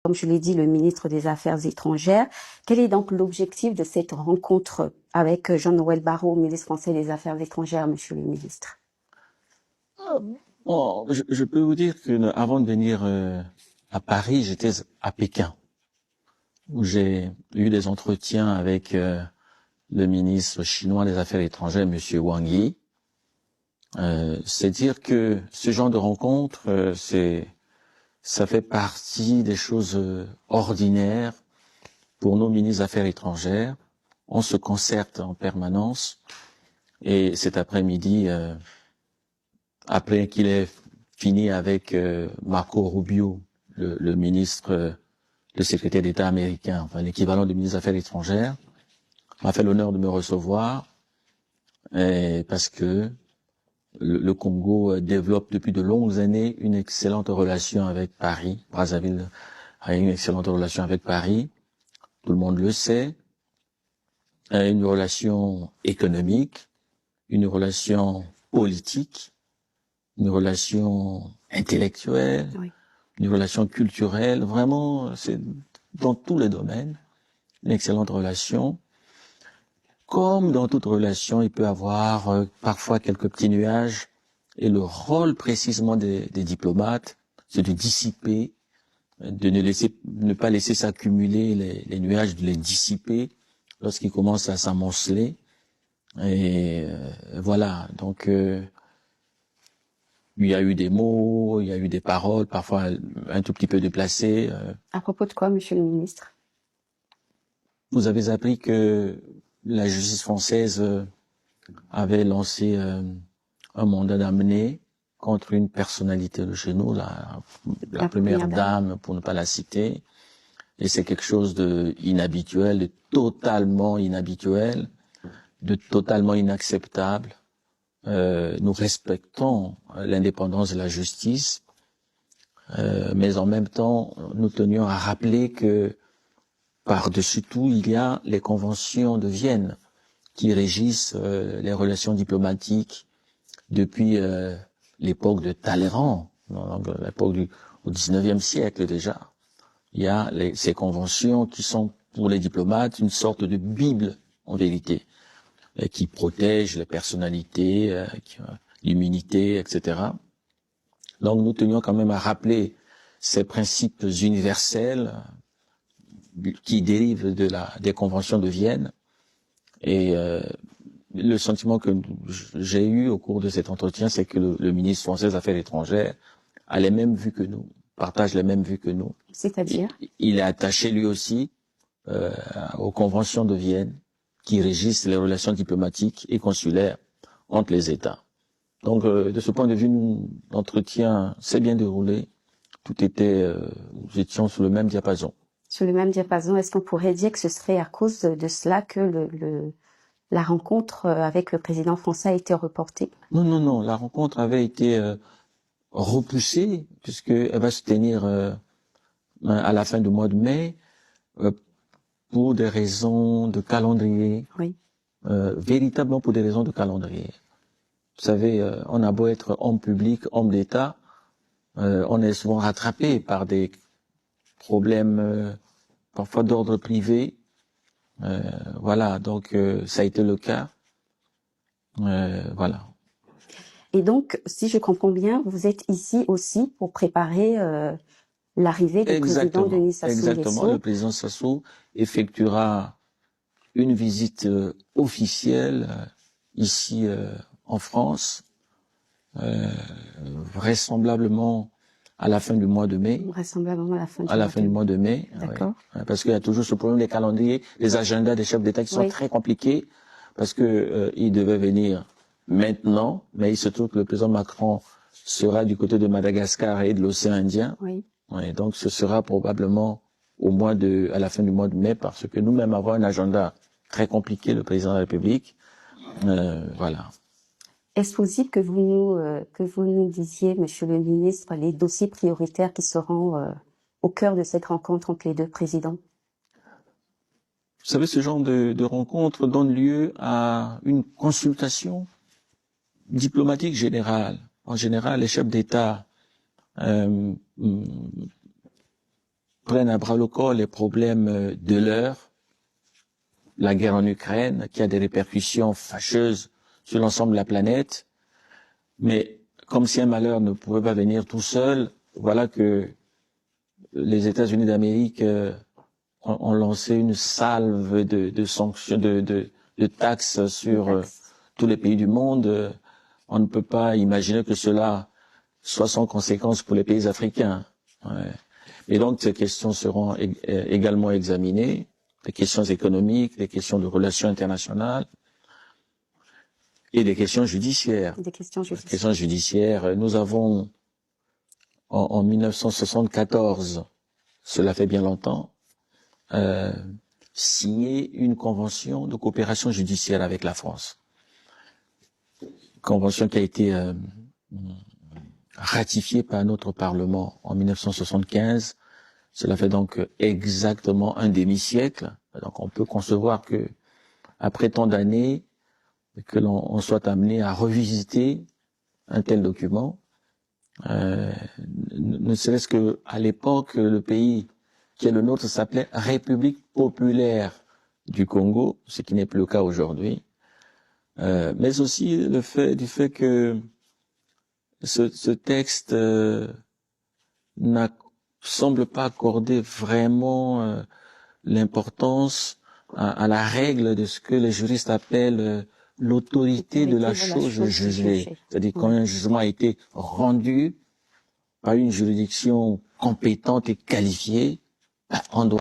comme je l'ai dit, le ministre des Affaires étrangères. Quel est donc l'objectif de cette rencontre avec Jean-Noël Barrot, ministre français des Affaires étrangères, monsieur le ministre? Bon, je peux vous dire que avant de venir à Paris, j'étais à Pékin, où j'ai eu des entretiens avec le ministre chinois des Affaires étrangères, monsieur Wang Yi. C'est dire que ce genre de rencontre, ça fait partie des choses ordinaires pour nos ministres des Affaires étrangères. On se concerte en permanence. Et cet après-midi, après qu'il ait fini avec Marco Rubio, le ministre, le secrétaire d'État américain, enfin l'équivalent du ministre des Affaires étrangères, m'a fait l'honneur de me recevoir, parce que le Congo développe depuis de longues années une excellente relation avec Paris. Brazzaville a une excellente relation avec Paris, tout le monde le sait. Une relation économique, une relation politique, une relation intellectuelle, Oui. une relation culturelle. Vraiment, c'est dans tous les domaines une excellente relation. Comme dans toute relation, il peut y avoir parfois quelques petits nuages. Et le rôle précisément des diplomates, c'est de dissiper, de ne pas laisser s'accumuler les nuages, de les dissiper lorsqu'ils commencent à s'amonceler. Et voilà, donc il y a eu des mots, il y a eu des paroles, parfois un tout petit peu déplacées. À propos de quoi, monsieur le ministre? Vous avez appris que la justice française avait lancé un mandat d'amener contre une personnalité de chez nous, la première dame, pour ne pas la citer. Et c'est quelque chose de inhabituel, de totalement inhabituel, de totalement inacceptable. Nous respectons l'indépendance de la justice, mais en même temps, nous tenions à rappeler que par-dessus tout, il y a les conventions de Vienne qui régissent les relations diplomatiques depuis l'époque de Talleyrand, l'époque au 19e siècle déjà. Il y a ces conventions qui sont pour les diplomates une sorte de bible en vérité, qui protège les personnalités, l'immunité, etc. Donc nous tenions quand même à rappeler ces principes universels qui dérivent des conventions de Vienne. Et le sentiment que j'ai eu au cours de cet entretien, c'est que le ministre français des Affaires étrangères a les mêmes vues que nous, partage les mêmes vues que nous. C'est-à-dire? Il est attaché lui aussi aux conventions de Vienne qui régissent les relations diplomatiques et consulaires entre les États. Donc, de ce point de vue, l'entretien s'est bien déroulé. Tout était, nous étions sur le même diapason. Sur le même diapason, est-ce qu'on pourrait dire que ce serait à cause de cela que la rencontre avec le président français a été reportée? Non. La rencontre avait été repoussée puisqu'elle va se tenir à la fin du mois de mai pour des raisons de calendrier. Oui. Véritablement pour des raisons de calendrier. Vous savez, on a beau être homme public, homme d'État, on est souvent rattrapé par des problèmes parfois d'ordre privé. Voilà, donc ça a été le cas. Voilà. Et donc, si je comprends bien, vous êtes ici aussi pour préparer l'arrivée du président Denis Sassou Nguesso. Exactement, le président Sassou effectuera une visite officielle ici en France, vraisemblablement à la fin du mois de mai. Vraisemblablement à la fin du mois de mai. D'accord. Oui. Parce qu'il y a toujours ce problème des calendriers, des agendas des chefs d'État qui sont très compliqués, parce que il devait venir maintenant, mais il se trouve que le président Macron sera du côté de Madagascar et de l'océan Indien. Oui. Oui, donc ce sera probablement à la fin du mois de mai, parce que nous-mêmes avons un agenda très compliqué, le président de la République. Voilà. Est-ce possible que vous nous disiez, monsieur le ministre, les dossiers prioritaires qui seront au cœur de cette rencontre entre les deux présidents? Vous savez, ce genre de rencontre donne lieu à une consultation diplomatique générale. En général, les chefs d'État prennent à bras le corps les problèmes de l'heure, la guerre en Ukraine, qui a des répercussions fâcheuses sur l'ensemble de la planète. Mais comme si un malheur ne pouvait pas venir tout seul, voilà que les États-Unis d'Amérique ont lancé une salve de sanctions, de taxes sur tous les pays du monde. On ne peut pas imaginer que cela soit sans conséquence pour les pays africains. Ouais. Et donc, ces questions seront également examinées, les questions économiques, les questions de relations internationales et des questions judiciaires. Des questions judiciaires. Les questions judiciaires. Nous avons, en 1974, cela fait bien longtemps, signé une convention de coopération judiciaire avec la France. Convention qui a été ratifiée par notre Parlement en 1975. Cela fait donc exactement un demi-siècle. Donc on peut concevoir que, après tant d'années, que l'on soit amené à revisiter un tel document. Ne serait-ce que à l'époque, le pays qui est le nôtre s'appelait République populaire du Congo, ce qui n'est plus le cas aujourd'hui. Mais aussi le fait que ce texte semble pas accorder vraiment l'importance à la règle de ce que les juristes appellent l'autorité de la chose jugée. C'est-à-dire quand un jugement a été rendu par une juridiction compétente et qualifiée, on doit